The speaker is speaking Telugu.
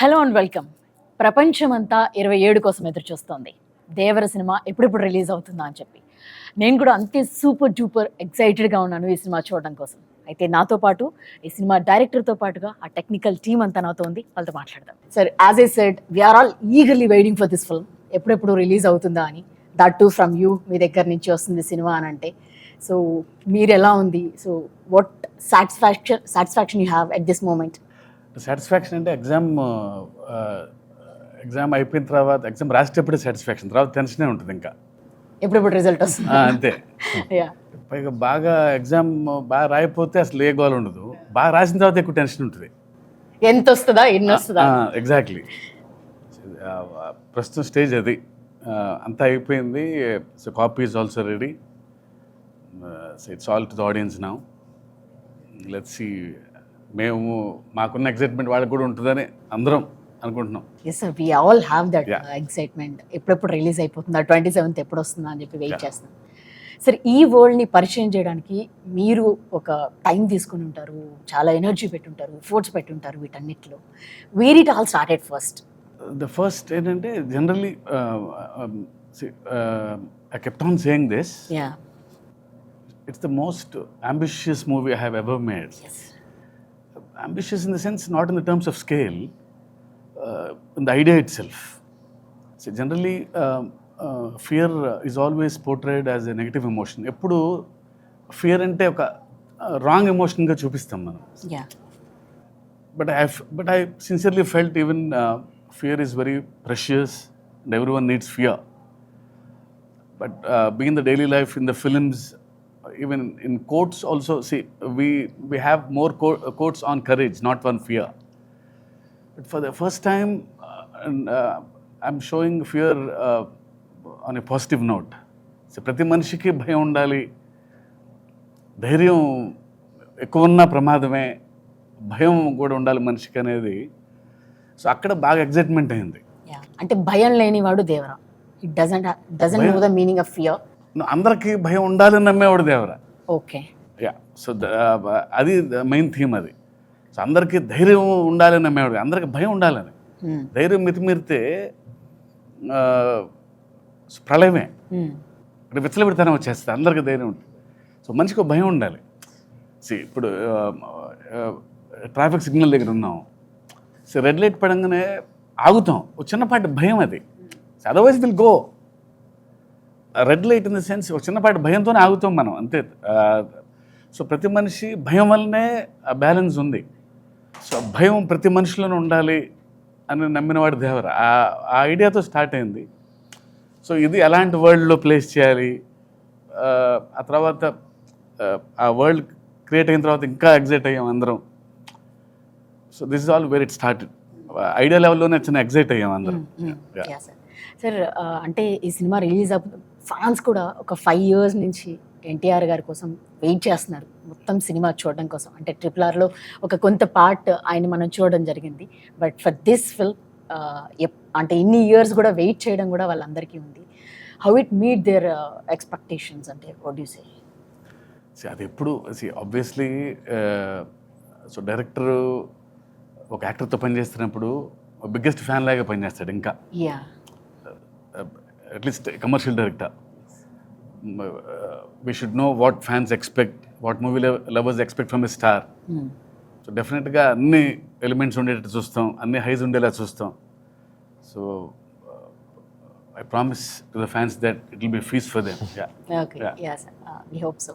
Hello and welcome. ప్రపంచమంతా 27 కోసం ఎదురు చూస్తోంది. దేవర సినిమా ఎప్పుడెప్పుడు రిలీజ్ అవుతుందా అని చెప్పి. నేను కూడా అంతే సూపర్ డూపర్ ఎక్సైటెడ్గా ఉన్నాను ఈ సినిమా చూడడం కోసం. అయితే నాతో పాటు ఈ సినిమా డైరెక్టర్తో పాటుగా ఆ టెక్నికల్ టీమ్ అంతా నాతో ఉంది. వాళ్ళతో మాట్లాడదాం. Sir, as I said, we are all eagerly waiting for this film. ఎప్పుడెప్పుడు రిలీజ్ అవుతుందా అని. దట్ టు ఫ్రమ్ యూ, మీ దగ్గర నుంచి వస్తుంది సినిమా అని అంటే. సో మీరు ఎలా ఉంది? So what satisfaction you have at this moment? Satisfaction అంటే ఎగ్జామ్ అయిపోయిన తర్వాత ఎగ్జామ్ రాసేటప్పుడే సాటిస్ఫాక్షన్, తర్వాత టెన్షనే ఉంటుంది ఇంకా ఎప్పుడెప్పుడు రిజల్ట్ వస్తుంది అంతే. యా. పైగా బాగా ఎగ్జామ్ బాగా రాయిపోతే అసలు ఏ గోల్ ఉండదు, బాగా రాసిన తర్వాత ఎక్కువ టెన్షన్ ఉంటుంది. ఎంత వస్తుందా, ఎన్ని వస్తుందా? ఎగ్జాక్ట్లీ. ప్రస్తుతం స్టేజ్ అది. అంతా అయిపోయింది. So copy is also ready. So it's all to the audience now. Let's see. మేము మాకున్న ఎక్సైట్మెంట్ వాళ్ళకి కూడా ఉంటుందని అందరం అనుకుంటున్నాం. Yes sir, we all have that Yeah. Excitement. ఎప్పుడెప్పుడు రిలీజ్ అయిపోతుందా, 27th ఎప్పుడు వస్తుందా అని చెప్పి వెయిట్ చేస్తున్నాం. సార్, ఈ వరల్డ్ని పరిచయం చేయడానికి మీరు ఒక టైం తీసుకుని ఉంటారు, చాలా ఎనర్జీ పెట్టుంటారు, ఎఫోర్ట్స్ పెట్టుంటారు వీటన్నిటిలో. Where it all started first? The first ఏంటంటే generally I kept on saying this, yeah. It's the most ambitious movie I have ever made. Ambitious in the sense, not in the terms of scale, in the idea itself. So generally, fear is always portrayed as a negative emotion. Eppudu fear ante oka wrong emotion ga chupistam manam. Yeah. But I sincerely felt even fear is very precious and everyone needs fear. But being in the daily life, in the films, even in quotes also, see, we have more quotes on courage, not on fear. But for the first time, I'm showing fear on a positive note. So ప్రతి మనిషికి భయం ఉండాలి, ధైర్యం ఎక్కువ ఉన్న ప్రమాదమే, భయం కూడా ఉండాలి మనిషికి అనేది. సో అక్కడ బాగా ఎగ్జైట్మెంట్ అయింది. యా. అంటే భయం లేనివాడు Devara. It doesn't know the meaning of fear. అందరికీ భయం ఉండాలని నమ్మేవాడు దేవరా. ఓకే. యా. సో అది మెయిన్ థీమ్ అది. సో అందరికీ ధైర్యం ఉండాలని నమ్మేవాడు, అందరికీ భయం ఉండాలని. ధైర్యం మితిమీరితే ప్రళయమే, ఇక్కడ విచ్చలవిడితనం వచ్చేస్తుంది. అందరికీ ధైర్యం ఉంటుంది. సో మనిషికి భయం ఉండాలి. ఇప్పుడు ట్రాఫిక్ సిగ్నల్ దగ్గర ఉన్నాం, సో రెడ్ లైట్ పడంగానే ఆగుతాం, ఒక చిన్నపాటి భయం అది. Otherwise will go. Red light in the sense ఒక చిన్నపాటి భయంతోనే ఆగుతాం మనం, అంతే. సో ప్రతి మనిషి భయం వల్లనే ఆ బ్యాలెన్స్ ఉంది. సో భయం ప్రతి మనిషిలోనే ఉండాలి అని నమ్మినవాడు దేవర. ఆ ఐడియాతో స్టార్ట్ అయింది. సో ఇది ఎలాంటి వరల్డ్లో ప్లేస్ చేయాలి, ఆ తర్వాత ఆ వరల్డ్ క్రియేట్ అయిన తర్వాత ఇంకా ఎగ్జైట్ అయ్యాం అందరం. So this is all where it started. Idea లెవెల్లోనే చిన్న ఎగ్జైట్ అయ్యాం అందరం. సార్, అంటే ఈ సినిమా రిలీజ్ ఫ్యాన్స్ కూడా ఒక 5 years నుంచి ఎన్టీఆర్ గారి కోసం వెయిట్ చేస్తున్నారు, మొత్తం సినిమా చూడడం కోసం. అంటే RRRలో ఒక కొంత పార్ట్ ఆయన మనం చూడడం జరిగింది. బట్ ఫర్ దిస్ ఫిల్మ్ అంటే ఇన్ని ఇయర్స్ కూడా వెయిట్ చేయడం కూడా వాళ్ళందరికీ ఉంది. How it meet there expectations? అంటే వాట్ యు సే? అది ఎప్పుడు ఆబ్వియస్లీ, సో డైరెక్టర్ ఒక యాక్టర్తో పనిచేస్తున్నప్పుడు బిగ్గెస్ట్ ఫ్యాన్ లాగా పనిచేస్తాడు. ఇంకా yeah, at least commercial director, we should know what fans expect, what movie lovers expect from a star. So definitely అన్ని ఎలిమెంట్స్ ఉండేటట్టు చూస్తాం, అన్ని హైస్ ఉండేలా చూస్తాం. So I promise to the fans that it will be feast for them. Okay. Yeah sir, we hope so.